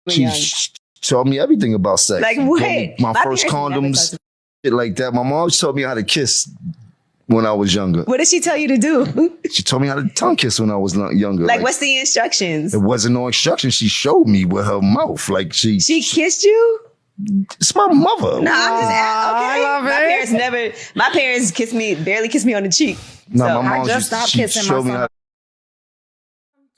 She taught me everything about sex. Like what? My first condoms, shit like that. My mom taught me how to kiss when I was younger. What did she tell you to do? She told me how to tongue kiss when I was younger. Like what's the instructions? It wasn't no instructions. She showed me with her mouth. Like she kissed you? It's my mother. No, I'm just okay. My parents barely kissed me on the cheek. No, so my mom just stopped kissing my son. Welcome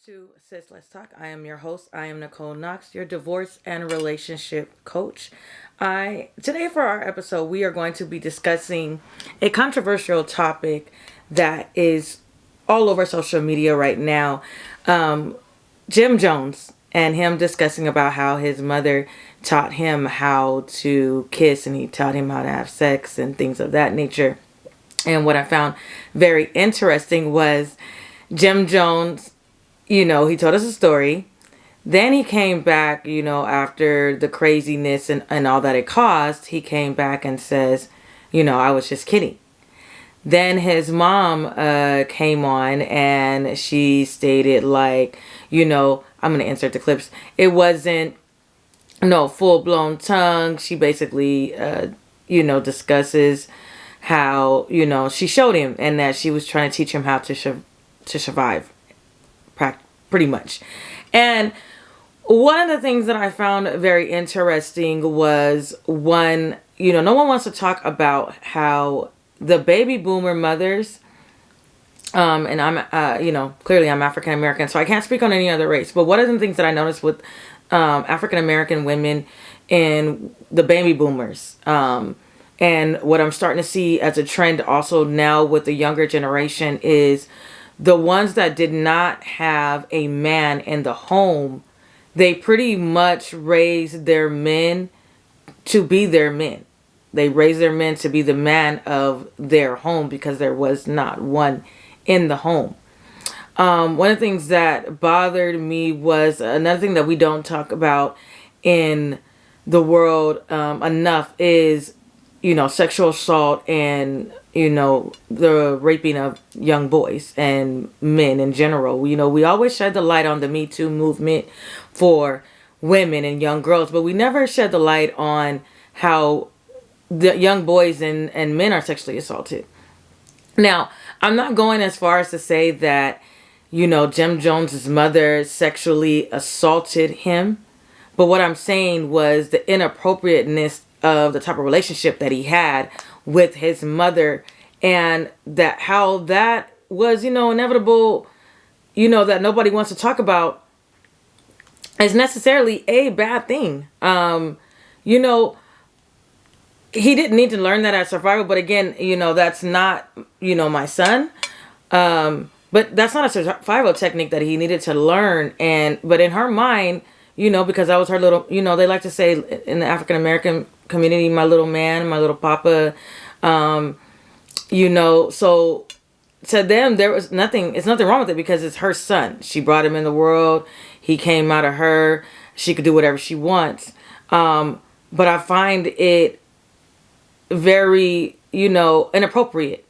to Sis Let's Talk. I am your host. I am Nicole Knox, your divorce and relationship coach. Today for our episode, we are going to be discussing a controversial topic that is all over social media right now. Jim Jones and him discussing about how his mother taught him how to kiss and he taught him how to have sex and things of that nature. And what I found very interesting was Jim Jones, he told us a story. Then he came back, after the craziness and all that it caused, he came back and says, I was just kidding. Then his mom came on and she stated like, I'm going to insert the clips. It wasn't full-blown tongue. She basically, discusses how, she showed him and that she was trying to teach him how to survive, pretty much. And one of the things that I found very interesting was no one wants to talk about how the baby boomer mothers, and I'm, clearly I'm African American, so I can't speak on any other race. But one of the things that I noticed with African American women and the baby boomers, and what I'm starting to see as a trend also now with the younger generation is the ones that did not have a man in the home, they pretty much raised their men to be their men. They raised their men to be the man of their home because there was not one in the home. One of the things that bothered me was another thing that we don't talk about in the world enough is, sexual assault and, the raping of young boys and men in general. We always shed the light on the Me Too movement for women and young girls, but we never shed the light on how the young boys and men are sexually assaulted. Now, I'm not going as far as to say that, Jim Jones's mother sexually assaulted him, but what I'm saying was the inappropriateness of the type of relationship that he had with his mother and that how that was, inevitable, that nobody wants to talk about is necessarily a bad thing. He didn't need to learn that as survival, but again, that's not, my son. But that's not a survival technique that he needed to learn. But in her mind, because I was her little, they like to say in the African American community, my little man, my little papa, so to them, it's nothing wrong with it because it's her son. She brought him in the world. He came out of her. She could do whatever she wants. But I find it very, inappropriate.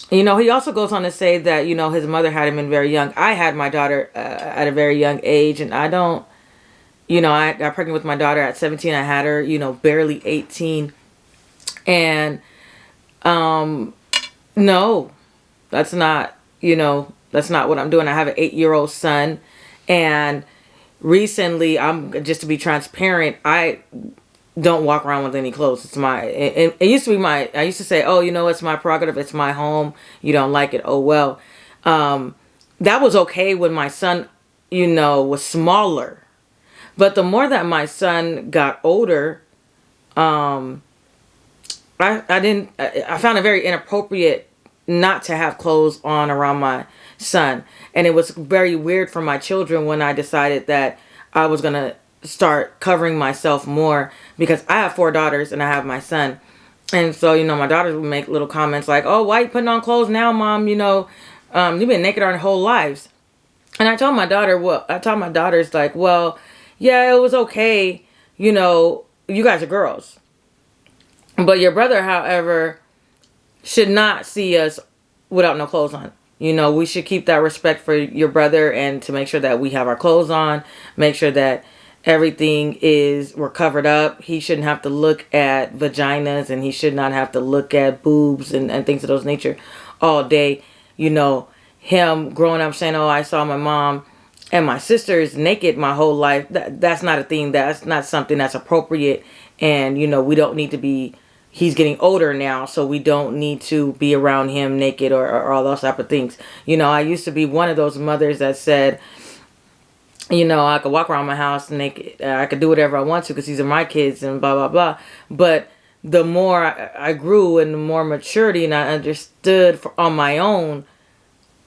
He also goes on to say that, his mother had him in very young. I had my daughter at a very young age, and I don't, I got pregnant with my daughter at 17. I had her, barely 18. And, no, that's not what I'm doing. I have an 8-year-old son, and recently, just to be transparent, I don't walk around with any clothes. It used to be I used to say, oh, it's my prerogative. It's my home. You don't like it. Oh, well, that was okay when my son, was smaller. But the more that my son got older, I found it very inappropriate not to have clothes on around my son. And it was very weird for my children when I decided that I was going to start covering myself more because I have 4 daughters and I have my son. And so, my daughters would make little comments like, oh, why are you putting on clothes now, Mom? You've been naked our whole lives. And I told my daughters like, well, yeah, it was okay. You guys are girls. But your brother, however, should not see us without no clothes on. We should keep that respect for your brother and to make sure that we have our clothes on, make sure that we're covered up. He shouldn't have to look at vaginas, and he should not have to look at boobs and things of those nature all day. You know, him growing up saying, oh, I saw my mom and my sisters naked my whole life. That's not a thing. That's not something that's appropriate. And, you know, we don't need to be, he's getting older now, so we don't need to be around him naked or all those type of things. You know, I used to be one of those mothers that said, you know, I could walk around my house naked. I could do whatever I want to because these are my kids and blah, blah, blah. But the more I grew and the more maturity and I understood on my own,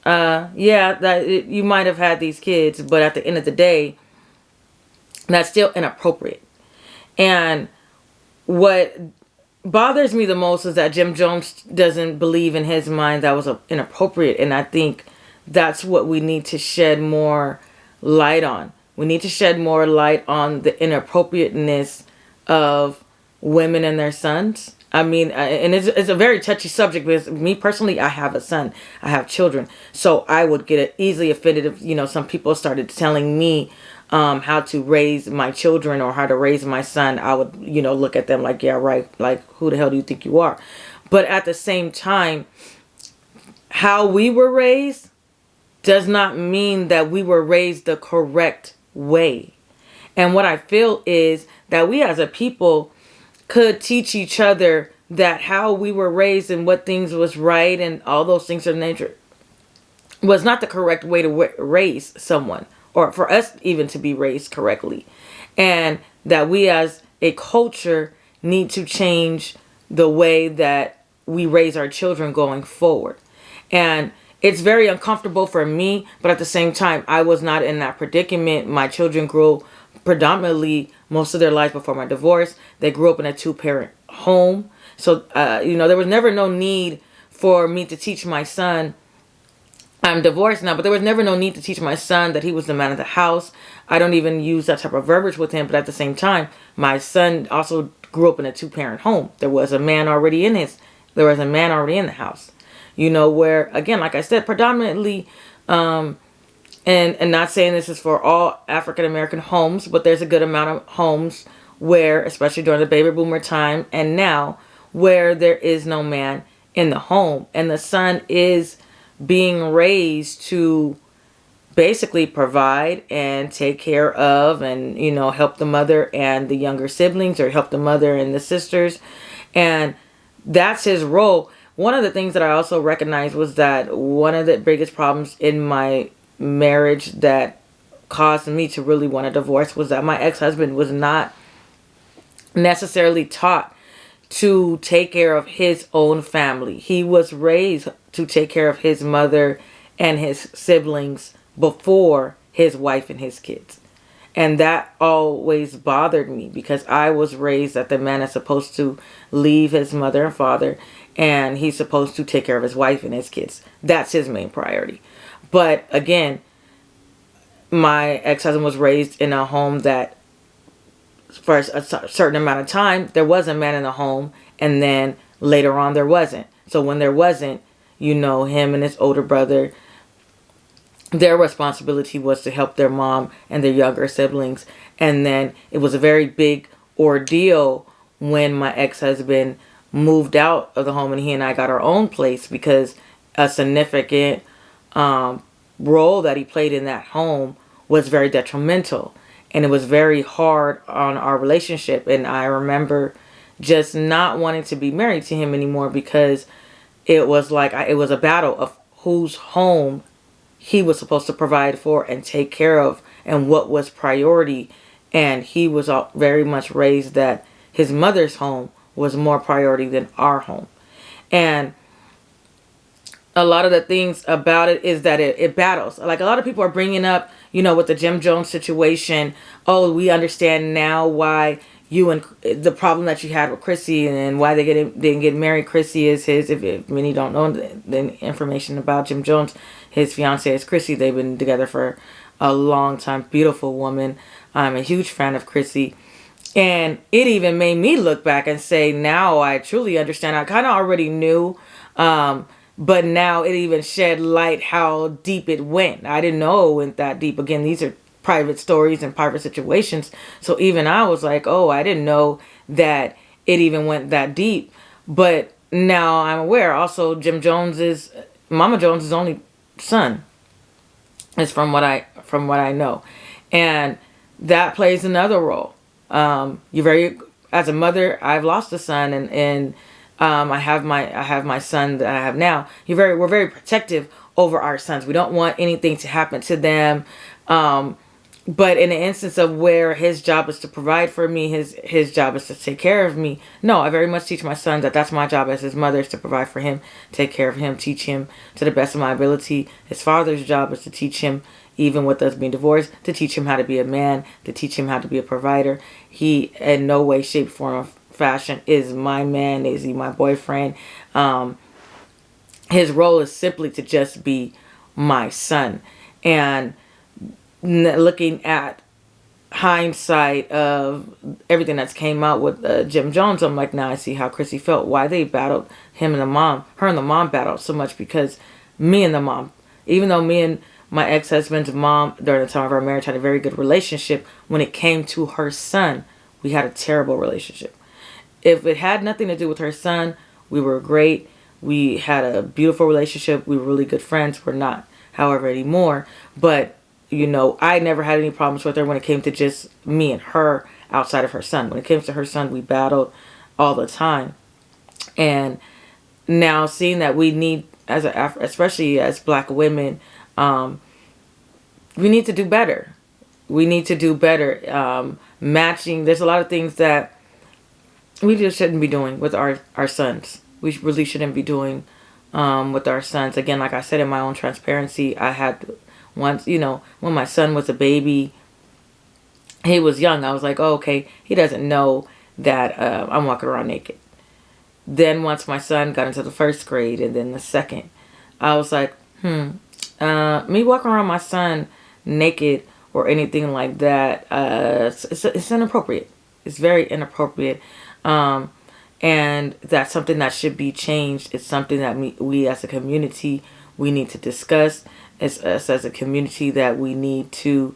you might have had these kids, but at the end of the day, that's still inappropriate. And what bothers me the most is that Jim Jones doesn't believe in his mind that was inappropriate. And I think that's what we need to shed more light on. We need to shed more light on the inappropriateness of women and their sons. I mean, and it's a very touchy subject because me personally, I have a son, I have children. So I would get easily offended if, you know, some people started telling me how to raise my children or how to raise my son. I would, you know, look at them like, yeah, right. Like, who the hell do you think you are? But at the same time, how we were raised does not mean that we were raised the correct way. And what I feel is that we as a people could teach each other that how we were raised and what things was right and all those things of nature was not the correct way to raise someone, or for us even to be raised correctly. And that we as a culture need to change the way that we raise our children going forward. And it's very uncomfortable for me, but at the same time, I was not in that predicament. My children grew predominantly most of their life before my divorce. They grew up in a 2-parent home. So, you know, there was never no need for me to teach my son. I'm divorced now, but there was never no need to teach my son that he was the man of the house. I don't even use that type of verbiage with him. But at the same time, my son also grew up in a 2-parent home. There was a man already in the house. You know, where, again, like I said, predominantly, and not saying this is for all African American homes, but there's a good amount of homes where, especially during the baby boomer time and now, where there is no man in the home. And the son is being raised to basically provide and take care of and, you know, help the mother and the younger siblings, or help the mother and the sisters. And that's his role. One of the things that I also recognized was that one of the biggest problems in my marriage that caused me to really want a divorce was that my ex-husband was not necessarily taught to take care of his own family. He was raised to take care of his mother and his siblings before his wife and his kids. And that always bothered me because I was raised that the man is supposed to leave his mother and father, and he's supposed to take care of his wife and his kids. That's his main priority. But again, my ex-husband was raised in a home that for a certain amount of time, there was a man in the home, and then later on there wasn't. So when there wasn't, you know, him and his older brother, their responsibility was to help their mom and their younger siblings. And then it was a very big ordeal when my ex-husband moved out of the home and he and I got our own place, because a significant role that he played in that home was very detrimental, and it was very hard on our relationship. And I remember just not wanting to be married to him anymore because it was like it was a battle of whose home he was supposed to provide for and take care of and what was priority. And he was very much raised that his mother's home was more priority than our home. And a lot of the things about it is that it battles. Like, a lot of people are bringing up, you know, with the Jim Jones situation, oh, we understand now why you and the problem that you had with Chrissy and why they didn't get married. Chrissy is his, if many don't know the information about Jim Jones, his fiance is Chrissy. They've been together for a long time. Beautiful woman. I'm a huge fan of Chrissy. And it even made me look back and say, now I truly understand. I kind of already knew, but now it even shed light how deep it went. I didn't know it went that deep. Again, these are private stories and private situations. So even I was like, oh, I didn't know that it even went that deep. But now I'm aware. Also, Mama Jones's only son is from what I know, and that plays another role. As a mother, I've lost a son, and I have my son that I have now. We're very protective over our sons. We don't want anything to happen to them. But in the instance of where his job is to provide for me, his job is to take care of me. No, I very much teach my son that that's my job as his mother, is to provide for him, take care of him, teach him to the best of my ability. His father's job is to teach him, even with us being divorced, to teach him how to be a man, to teach him how to be a provider. He, in no way, shape, form, or fashion, is my man. Is he my boyfriend? His role is simply to just be my son. And looking at hindsight of everything that's came out with Jim Jones, I'm like, now I see how Chrissy felt, why they battled her and the mom battled so much, because me and the mom, even though me and my ex-husband's mom during the time of our marriage had a very good relationship, when it came to her son, we had a terrible relationship. If it had nothing to do with her son, we were great. We had a beautiful relationship. We were really good friends. We're not, however, anymore. But I never had any problems with her when it came to just me and her outside of her son. When it came to her son, we battled all the time. And now seeing that we need, especially as Black women, we need to do better. We need to do better. Matching, there's a lot of things that we just shouldn't be doing with our sons. We really shouldn't be doing with our sons. Again, like I said, in my own transparency, I had once, when my son was a baby, he was young. I was like, oh, okay, he doesn't know that I'm walking around naked. Then once my son got into the first grade and then the second, I was like, me walking around my son naked or anything like that, it's inappropriate. It's very inappropriate. And that's something that should be changed. It's something that we as a community, we need to discuss. It's us as a community that we need to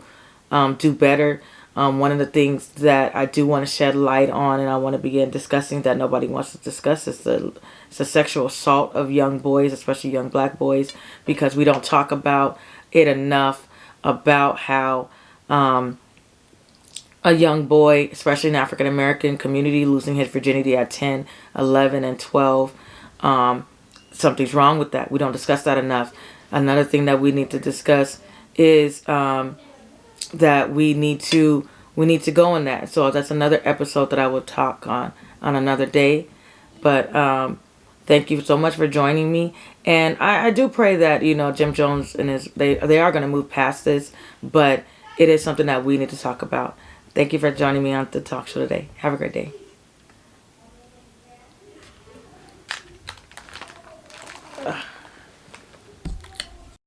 do better. One of the things that I do want to shed light on, and I want to begin discussing that nobody wants to discuss, is the sexual assault of young boys, especially young Black boys, because we don't talk about it enough, about how a young boy, especially in the African American community, losing his virginity at 10, 11, and 12. Something's wrong with that. We don't discuss that enough. Another thing that we need to discuss is that we need to go in that. So that's another episode that I will talk on another day. But thank you so much for joining me. And I do pray that, Jim Jones and they are going to move past this, but it is something that we need to talk about. Thank you for joining me on the talk show today. Have a great day.